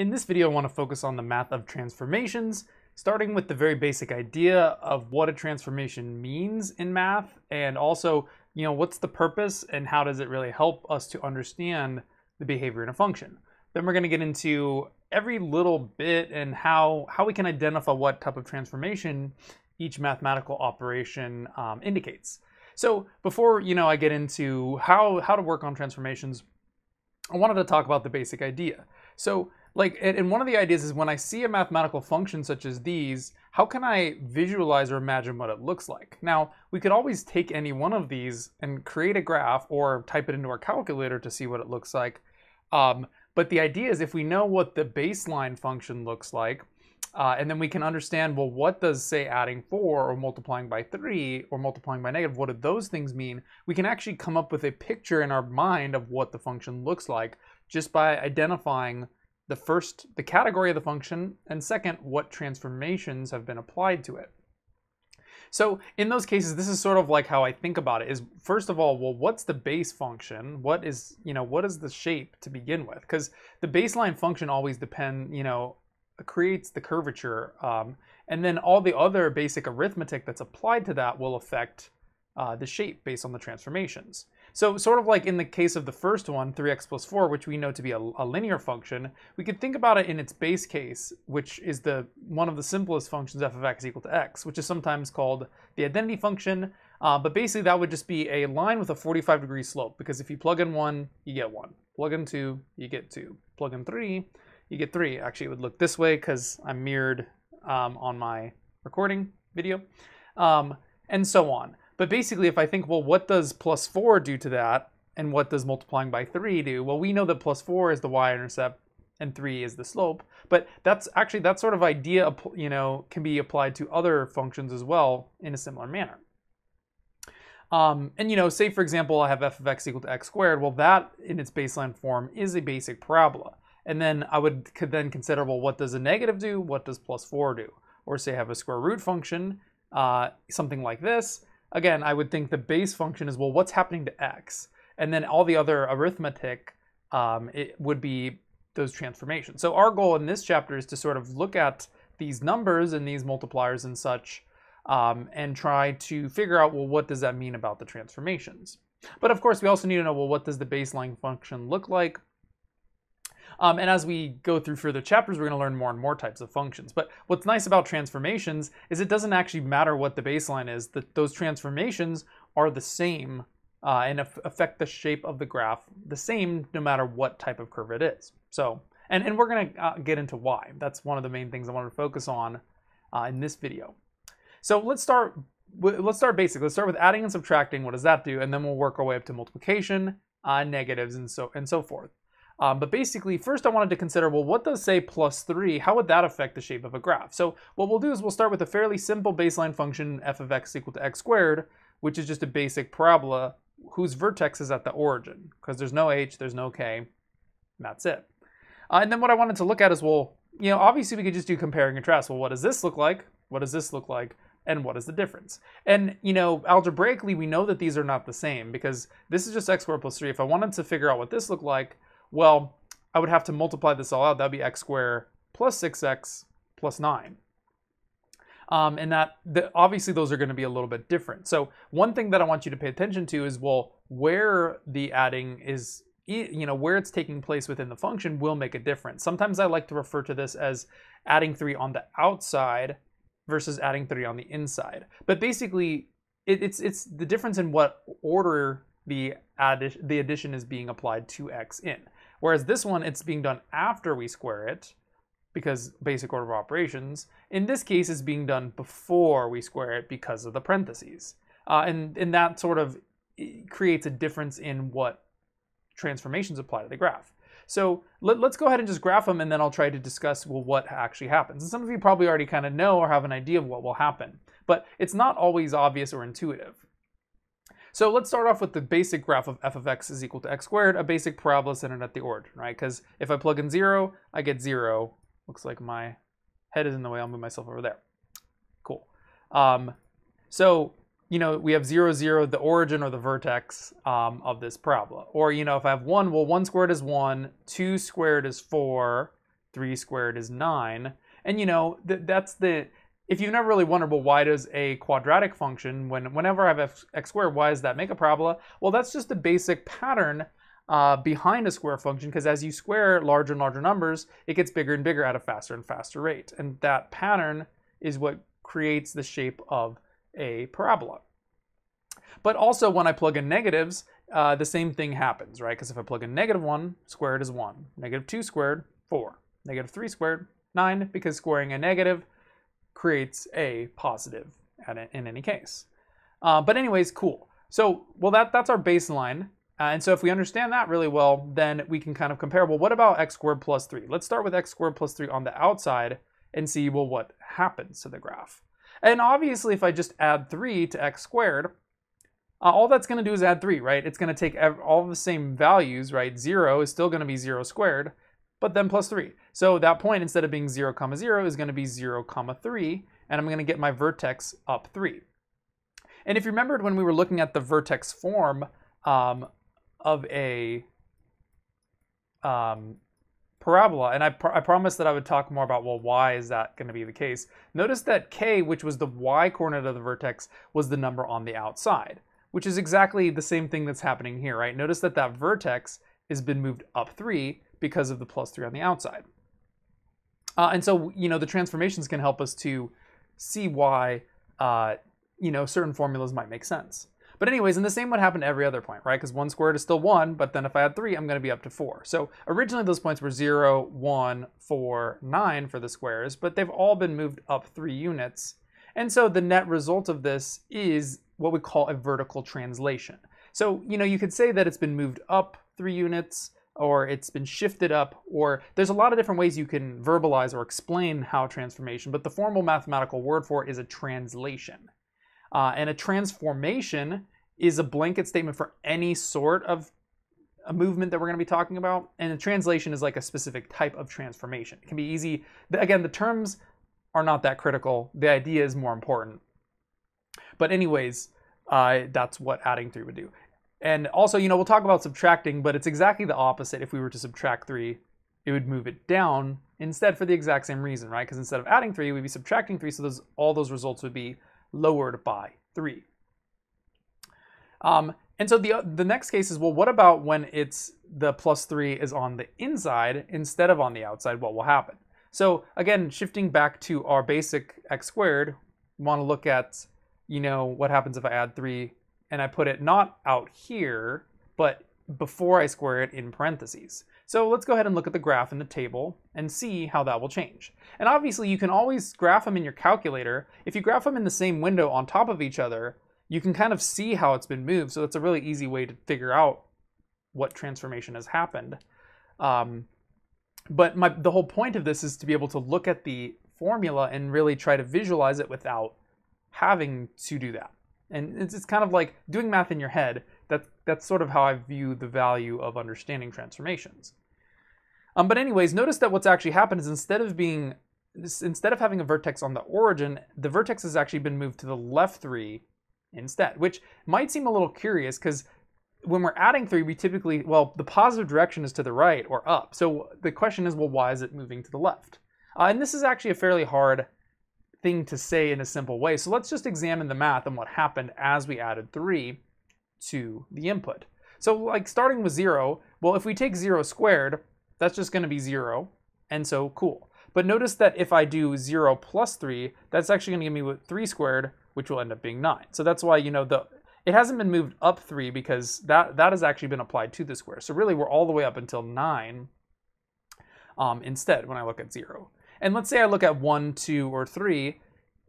In this video, I want to focus on the math of transformations, starting with the very basic idea of what a transformation means in math, and also, what's the purpose and how does it really help us to understand the behavior in a function. Then we're going to get into every little bit and how we can identify what type of transformation each mathematical operation indicates. So before I get into how to work on transformations, I wanted to talk about the basic idea. So and one of the ideas is when I see a mathematical function such as these, how can I visualize or imagine what it looks like? Now, we could always take any one of these and create a graph or type it into our calculator to see what it looks like. But the idea is if we know what the baseline function looks like, and then we can understand, well, what does, say, adding 4 or multiplying by 3 or multiplying by negative, what do those things mean? We can actually come up with a picture in our mind of what the function looks like just by identifying the category of the function, and second, what transformations have been applied to it. So in those cases, this is sort of like how I think about it is, first of all, well, what's the base function? What is the shape to begin with? Because the baseline function always creates the curvature, and then all the other basic arithmetic that's applied to that will affect the shape based on the transformations. So sort of like in the case of the first one, 3x plus 4, which we know to be a linear function, we could think about it in its base case, which is one of the simplest functions, f of x equal to x, which is sometimes called the identity function. But basically that would just be a line with a 45-degree slope, because if you plug in 1, you get 1. Plug in 2, you get 2. Plug in 3, you get 3. Actually, it would look this way because I'm mirrored on my recording video, and so on. But basically, if I think, well, what does plus 4 do to that? And what does multiplying by 3 do? Well, we know that plus 4 is the y-intercept and 3 is the slope. But that sort of idea, can be applied to other functions as well in a similar manner. And say, for example, I have f of x equal to x squared. Well, that in its baseline form is a basic parabola. And then I could then consider, well, what does a negative do? What does plus 4 do? Or say I have a square root function, something like this. Again, I would think the base function is, well, what's happening to x? And then all the other arithmetic, it would be those transformations. So our goal in this chapter is to sort of look at these numbers and these multipliers and such, and try to figure out, well, what does that mean about the transformations? But of course, we also need to know, well, what does the baseline function look like? And as we go through further chapters, we're going to learn more and more types of functions. But what's nice about transformations is it doesn't actually matter what the baseline is. Those transformations are the same and affect the shape of the graph the same no matter what type of curve it is. So, and we're going to get into why. That's one of the main things I wanted to focus on in this video. So let's start basic. Let's start with adding and subtracting. What does that do? And then we'll work our way up to multiplication, negatives, and so forth. But basically, first I wanted to consider, well, what does, say, plus 3, how would that affect the shape of a graph? So what we'll do is we'll start with a fairly simple baseline function, f of x equal to x squared, which is just a basic parabola whose vertex is at the origin, because there's no h, there's no k, and that's it. And then what I wanted to look at is, well, obviously we could just do compare and contrast. Well, what does this look like? What does this look like? And what is the difference? And, algebraically, we know that these are not the same, because this is just x squared plus 3. If I wanted to figure out what this looked like, well, I would have to multiply this all out. That would be x squared plus 6x plus 9. And obviously those are going to be a little bit different. So one thing that I want you to pay attention to is, well, where the adding is, where it's taking place within the function will make a difference. Sometimes I like to refer to this as adding 3 on the outside versus adding 3 on the inside. But basically, it's the difference in what order the addition is being applied to x in. Whereas this one, it's being done after we square it, because basic order of operations. In this case, it's being done before we square it because of the parentheses. And that sort of creates a difference in what transformations apply to the graph. So let's go ahead and just graph them, and then I'll try to discuss, well, what actually happens. And some of you probably already kind of know or have an idea of what will happen, but it's not always obvious or intuitive. So let's start off with the basic graph of f of x is equal to x squared, a basic parabola centered at the origin, right? Because if I plug in 0, I get 0. Looks like my head is in the way. I'll move myself over there. Cool. So you know, we have 0, 0, the origin or the vertex of this parabola. Or, you know, if I have 1, well, 1 squared is 1, 2 squared is 4, 3 squared is 9. And you know, that's the, if you've never really wondered, well, why does a quadratic function, whenever I have x squared, why does that make a parabola? Well, that's just a basic pattern behind a square function, because as you square larger and larger numbers, it gets bigger and bigger at a faster and faster rate. And that pattern is what creates the shape of a parabola. But also when I plug in negatives, the same thing happens, right? Because if I plug in -1 squared is 1, -2 squared, 4, -3 squared, 9, because squaring a negative creates a positive in any case. But anyways, cool. So, well, that's our baseline. And so if we understand that really well, then we can kind of compare, well, what about x squared plus 3? Let's start with x squared plus 3 on the outside and see, well, what happens to the graph. And obviously, if I just add 3 to x squared, all that's going to do is add 3, right? It's going to take all the same values, right? 0 is still going to be 0 squared, but then plus 3. So that point, instead of being 0, 0, is going to be 0, 3, and I'm going to get my vertex up 3. And if you remembered when we were looking at the vertex form of a parabola, and I promised that I would talk more about, well, why is that going to be the case? Notice that k, which was the y-coordinate of the vertex, was the number on the outside, which is exactly the same thing that's happening here, right? Notice that that vertex has been moved up 3 because of the plus 3 on the outside. And so, you know, the transformations can help us to see why, you know, certain formulas might make sense. But anyways, and the same would happen to every other point, right? Because 1 squared is still 1, but then if I add 3, I'm going to be up to 4. So originally those points were 0, 1, 4, 9 for the squares, but they've all been moved up 3 units. And so the net result of this is what we call a vertical translation. So, you know, you could say that it's been moved up 3 units, or it's been shifted up, or there's a lot of different ways you can verbalize or explain how transformation, but the formal mathematical word for it is a translation. And a transformation is a blanket statement for any sort of a movement that we're going to be talking about. And a translation is like a specific type of transformation. It can be easy. Again, the terms are not that critical. The idea is more important. But anyways, that's what adding 3 would do. And also, you know, we'll talk about subtracting, but it's exactly the opposite. If we were to subtract 3, it would move it down instead for the exact same reason, right? Because instead of adding 3, we'd be subtracting 3, so all those results would be lowered by 3. And so the next case is, well, what about when it's the plus 3 is on the inside instead of on the outside? What will happen? So again, shifting back to our basic x squared, we want to look at, you know, what happens if I add 3 and I put it not out here, but before I square it in parentheses. So let's go ahead and look at the graph in the table and see how that will change. And obviously you can always graph them in your calculator. If you graph them in the same window on top of each other, you can kind of see how it's been moved. So it's a really easy way to figure out what transformation has happened. But the whole point of this is to be able to look at the formula and really try to visualize it without having to do that. And it's kind of like doing math in your head. That's sort of how I view the value of understanding transformations. But anyways, notice that what's actually happened is instead of having a vertex on the origin, the vertex has actually been moved to the left 3 instead, which might seem a little curious because when we're adding 3, we typically, well, the positive direction is to the right or up. So the question is, well, why is it moving to the left? And this is actually a fairly hard thing to say in a simple way. So let's just examine the math and what happened as we added 3 to the input. So like starting with 0, well, if we take 0 squared, that's just going to be 0. And so cool. But notice that if I do 0 plus 3, that's actually going to give me 3 squared, which will end up being 9. So that's why, you know, it hasn't been moved up 3 because that has actually been applied to the square. So really we're all the way up until 9 instead when I look at 0. And let's say I look at 1, 2, or 3.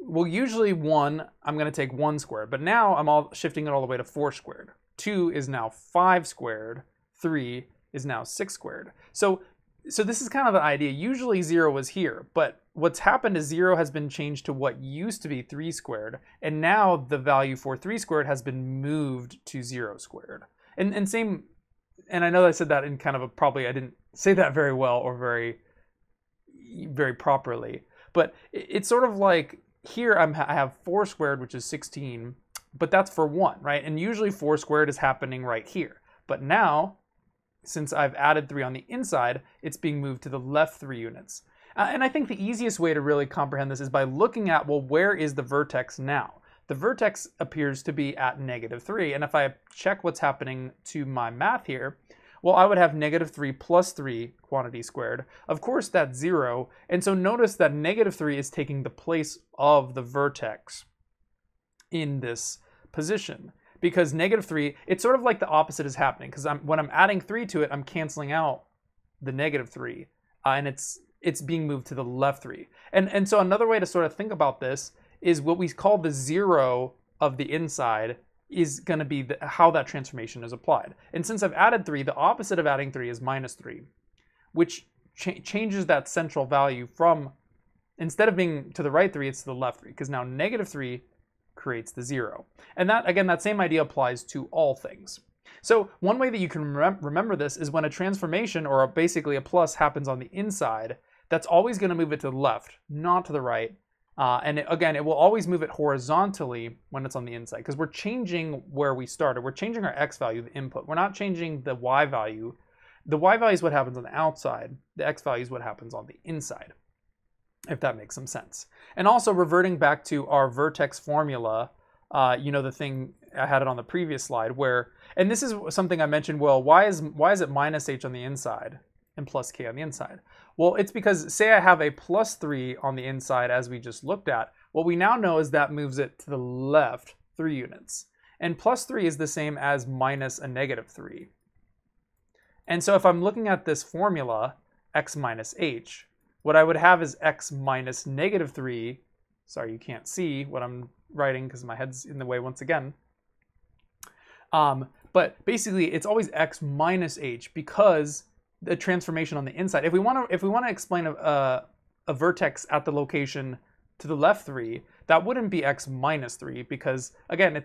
Well, usually 1, I'm going to take 1 squared. But now I'm shifting it all the way to 4 squared. 2 is now 5 squared. 3 is now 6 squared. So this is kind of the idea. Usually 0 was here. But what's happened is 0 has been changed to what used to be 3 squared. And now the value for 3 squared has been moved to 0 squared. And I know I said that in kind of probably I didn't say that very well or very properly, but it's sort of like here I have 4 squared, which is 16, but that's for 1, right? And usually 4 squared is happening right here. But now since I've added 3 on the inside, it's being moved to the left 3 units. And I think the easiest way to really comprehend this is by looking at, well, where is the vertex now? The vertex appears to be at -3, and if I check what's happening to my math here, well, I would have -3 plus 3 quantity squared. Of course, that's 0, and so notice that -3 is taking the place of the vertex in this position. Because -3, it's sort of like the opposite is happening, because when I'm adding 3 to it, I'm canceling out the -3, and it's being moved to the left 3. And so another way to sort of think about this is what we call the 0 of the inside is going to be how that transformation is applied. And since I've added 3, the opposite of adding 3 is -3, which changes that central value from, instead of being to the right 3, it's to the left 3, because now -3 creates the 0. And that, again, that same idea applies to all things. So one way that you can remember this is when a transformation, or basically a plus, happens on the inside, that's always going to move it to the left, not to the right. And again, it will always move it horizontally when it's on the inside, because we're changing where we started. We're changing our x value, the input. We're not changing the y value. The y value is what happens on the outside. The x value is what happens on the inside, if that makes some sense. And also, reverting back to our vertex formula, you know, the thing I had it on the previous slide where, and this is something I mentioned, well, why is it minus h on the inside and plus k on the inside? Well, it's because, say I have a plus 3 on the inside as we just looked at, what we now know is that moves it to the left 3 units. And plus 3 is the same as minus a -3. And so if I'm looking at this formula, x minus h, what I would have is x minus -3. Sorry, you can't see what I'm writing because my head's in the way once again. But basically, it's always x minus h because the transformation on the inside. If we want to explain a vertex at the location to the left 3, that wouldn't be x minus 3 because, again,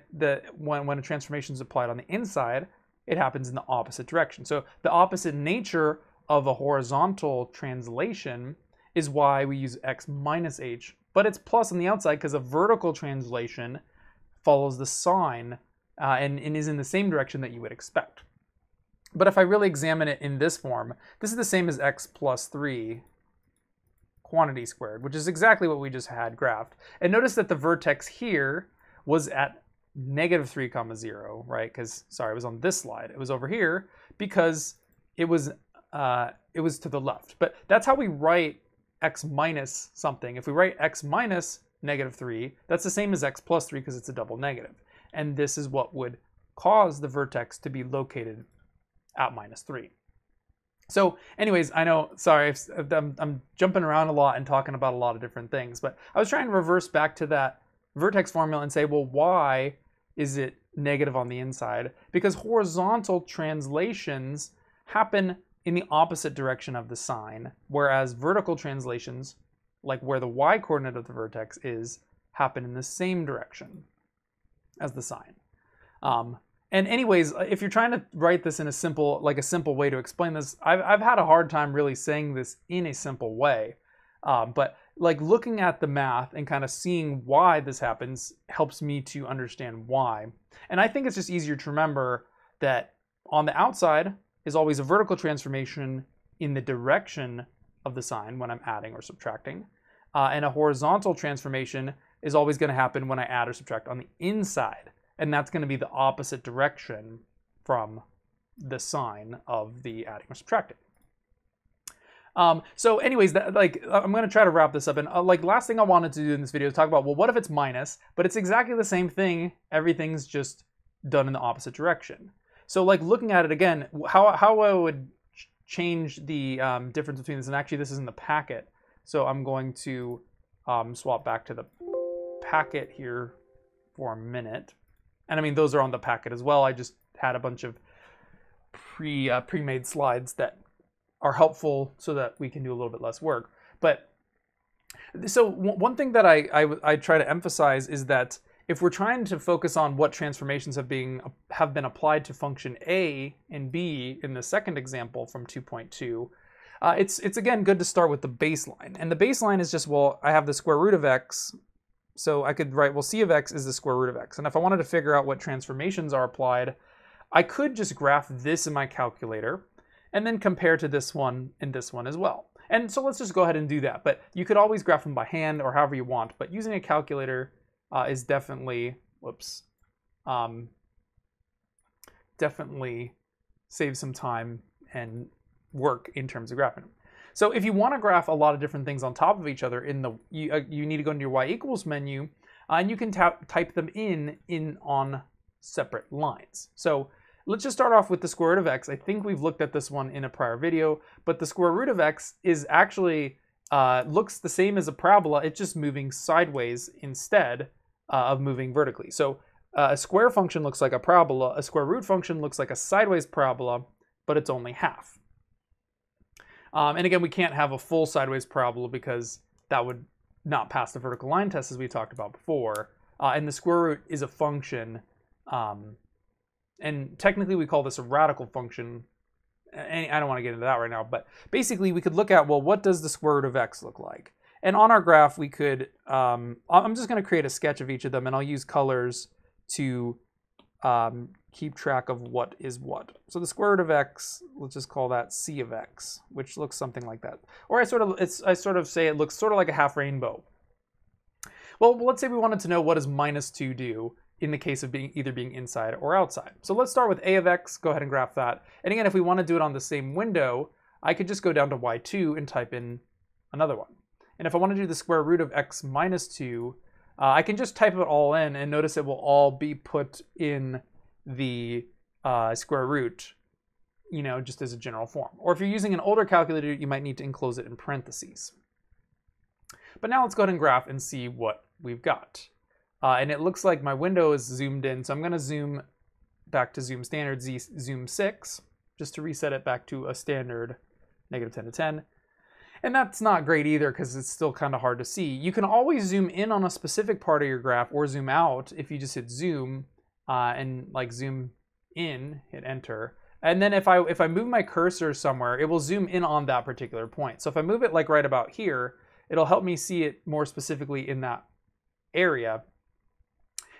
when a transformation is applied on the inside, it happens in the opposite direction. So the opposite nature of a horizontal translation is why we use x minus h, but it's plus on the outside because a vertical translation follows the sign and is in the same direction that you would expect. But if I really examine it in this form, this is the same as x plus 3 quantity squared, which is exactly what we just had graphed. And notice that the vertex here was at -3, 0, right? Because, sorry, it was on this slide. It was over here because it was to the left. But that's how we write x minus something. If we write x minus -3, that's the same as x plus 3 because it's a double negative. And this is what would cause the vertex to be located at -3. So anyways, I know, sorry, I'm jumping around a lot and talking about a lot of different things, but I was trying to reverse back to that vertex formula and say, well, why is it negative on the inside? Because horizontal translations happen in the opposite direction of the sign, whereas vertical translations, like where the y coordinate of the vertex is, happen in the same direction as the sign. And anyways, if you're trying to write this in a simple way to explain this, I've had a hard time really saying this in a simple way. But like looking at the math and kind of seeing why this happens helps me to understand why. And I think it's just easier to remember that on the outside is always a vertical transformation in the direction of the sign when I'm adding or subtracting. And a horizontal transformation is always going to happen when I add or subtract on the inside. And that's going to be the opposite direction from the sign of the adding or subtracting. So anyways, I'm going to try to wrap this up. And last thing I wanted to do in this video is talk about, well, what if it's minus? But it's exactly the same thing. Everything's just done in the opposite direction. So like looking at it again, how I would change the difference between this, and actually this is in the packet. So I'm going to swap back to the packet here for a minute. And I mean, those are on the packet as well. I just had a bunch of pre-made slides that are helpful so that we can do a little bit less work. But so one thing that I try to emphasize is that if we're trying to focus on what transformations have been applied to function A and B in the second example from 2.2, it's again good to start with the baseline. And the baseline is just, well, I have the square root of x. So I could write, well, c of x is the square root of x. And if I wanted to figure out what transformations are applied, I could just graph this in my calculator. and then compare to this one and this one as well. And so let's just go ahead and do that. But you could always graph them by hand or however you want, but using a calculator is definitely, definitely saves some time and work in terms of graphing them. So if you want to graph a lot of different things on top of each other, you need to go into your y equals menu, and you can type them in on separate lines. So let's just start off with the square root of x. I think we've looked at this one in a prior video, but the square root of x is actually looks the same as a parabola. It's just moving sideways instead of moving vertically. So a square function looks like a parabola. A square root function looks like a sideways parabola, but it's only half. And again, we can't have a full sideways parabola because that would not pass the vertical line test, as we talked about before. And the square root is a function. And technically we call this a radical function. And I don't want to get into that right now, but basically we could look at, well, what does the square root of x look like? And on our graph, we could, I'm just going to create a sketch of each of them, and I'll use colors to keep track of what is what. So the square root of x, let's just call that c of x, which looks something like that. Or I sort of say it looks sort of like a half rainbow. Well, let's say we wanted to know what does minus 2 do in the case of either being inside or outside. So let's start with a of x, go ahead and graph that. And again, if we want to do it on the same window, I could just go down to y2 and type in another one. And if I want to do the square root of x minus 2, I can just type it all in, and notice it will all be put in the square root, just as a general form. Or if you're using an older calculator, you might need to enclose it in parentheses. But now let's go ahead and graph and see what we've got. And it looks like my window is zoomed in, so I'm going to zoom back to zoom standard, zoom 6, just to reset it back to a standard -10 to 10. And that's not great either because it's still kind of hard to see. You can always zoom in on a specific part of your graph or zoom out if you just hit zoom and like zoom in, hit enter. And then if I move my cursor somewhere, it will zoom in on that particular point. So if I move it like right about here, it'll help me see it more specifically in that area.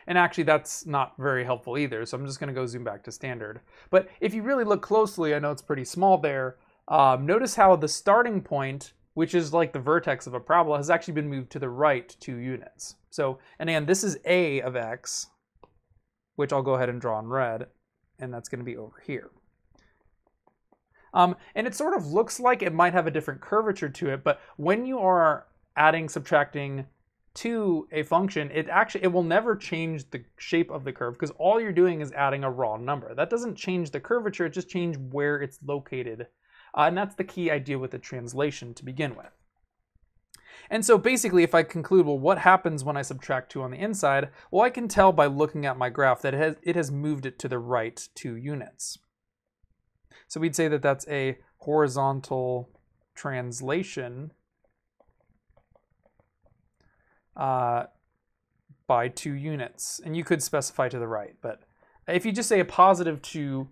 And actually that's not very helpful either. So I'm just going to go zoom back to standard. But if you really look closely, I know it's pretty small there. Notice how the starting point, which is like the vertex of a parabola, has actually been moved to the right 2 units. So, and again, this is a of x, which I'll go ahead and draw in red, and that's going to be over here. And it sort of looks like it might have a different curvature to it, but when you are adding, subtracting to a function, it will never change the shape of the curve because all you're doing is adding a raw number. That doesn't change the curvature, it just changes where it's located. And that's the key idea with the translation to begin with. And so basically, if I conclude, well, what happens when I subtract 2 on the inside? Well, I can tell by looking at my graph that it has moved it to the right 2 units. So we'd say that that's a horizontal translation by 2 units. And you could specify to the right, but if you just say a positive 2,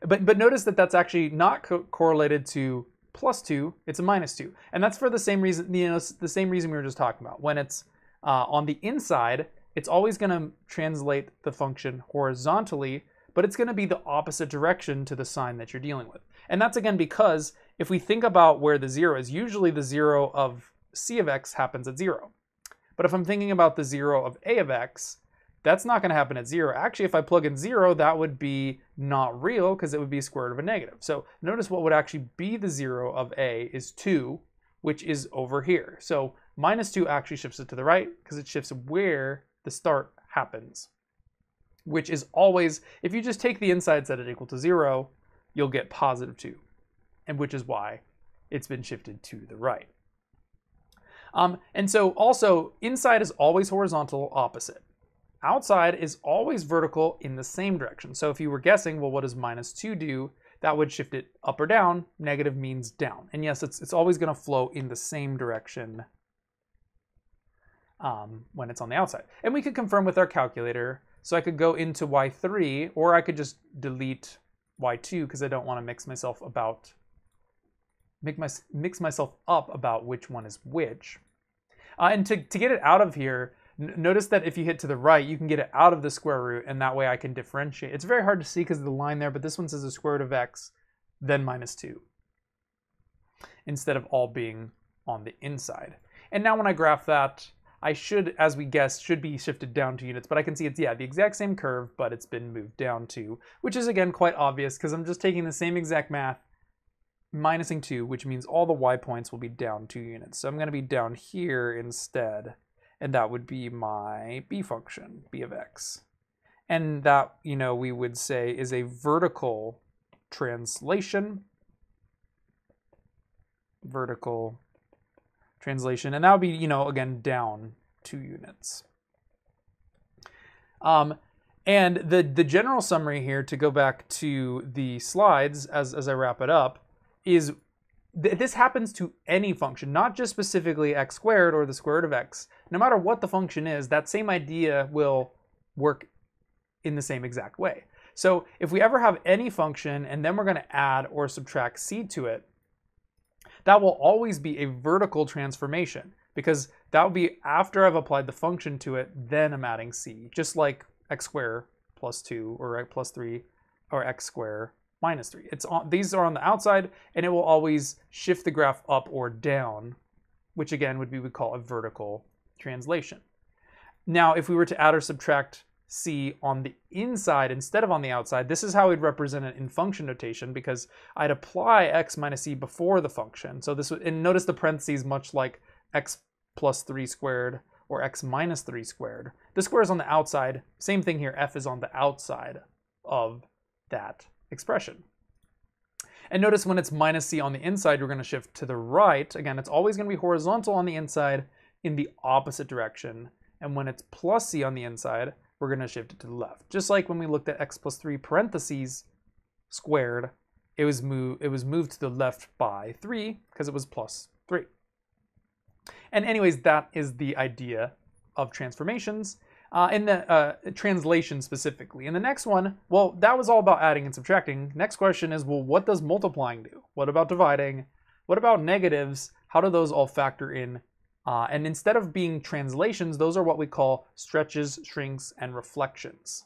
But notice that that's actually not correlated to +2, it's a -2. And that's for the same reason, the same reason we were just talking about. When it's on the inside, it's always going to translate the function horizontally, but it's going to be the opposite direction to the sign that you're dealing with. And that's again because if we think about where the 0 is, usually the 0 of c of x happens at 0. But if I'm thinking about the 0 of a of x, that's not going to happen at 0. Actually, if I plug in 0, that would be not real because it would be square root of a negative. So notice what would actually be the 0 of a is 2, which is over here. So -2 actually shifts it to the right because it shifts where the start happens, which is always, if you just take the inside, set it equal to 0, you'll get +2, and which is why it's been shifted to the right. And so also, inside is always horizontal, opposite. Outside is always vertical in the same direction. So if you were guessing, well, what does -2 do? That would shift it up or down. Negative means down. And yes, it's always going to flow in the same direction when it's on the outside. And we could confirm with our calculator. So I could go into y3, or I could just delete y2 because I don't want to mix myself up about which one is which. And to get it out of here, Notice that if you hit to the right, you can get it out of the square root, and that way I can differentiate. It's very hard to see because of the line there, but this one says the square root of x, then minus 2, instead of all being on the inside. And now when I graph that, I should, as we guessed, should be shifted down 2 units, but I can see it's, yeah, the exact same curve, but it's been moved down 2, which is, again, quite obvious because I'm just taking the same exact math, minusing 2, which means all the y points will be down 2 units. So I'm going to be down here instead, and that would be my b function, b of x. And that, you know, we would say is a vertical translation. Vertical translation, and that would be, you know, again, down 2 units. And the general summary here, to go back to the slides as I wrap it up, is this happens to any function, not just specifically x squared or the square root of x. No matter what the function is, that same idea will work in the same exact way. So if we ever have any function and then we're going to add or subtract c to it, that will always be a vertical transformation, because that will be after I've applied the function to it, then I'm adding c, just like x squared plus 2 or plus 3 or x squared minus 3. These are on the outside, and it will always shift the graph up or down, which again would be, we call a vertical translation. Now, if we were to add or subtract c on the inside instead of on the outside, this is how we'd represent it in function notation, because I'd apply x minus c before the function. So this would, and notice the parentheses, much like x plus 3 squared or x minus 3 squared. The square is on the outside. Same thing here, f is on the outside of that expression. And notice when it's minus c on the inside, we're going to shift to the right. Again, it's always going to be horizontal on the inside in the opposite direction. And when it's plus c on the inside, we're going to shift it to the left. Just like when we looked at x plus 3 parentheses squared, it was moved to the left by 3 because it was plus 3. And anyways, that is the idea of transformations. In the translation specifically. In the next one, well, that was all about adding and subtracting. Next question is, well, what does multiplying do? What about dividing? What about negatives? How do those all factor in? And instead of being translations, those are what we call stretches, shrinks, and reflections.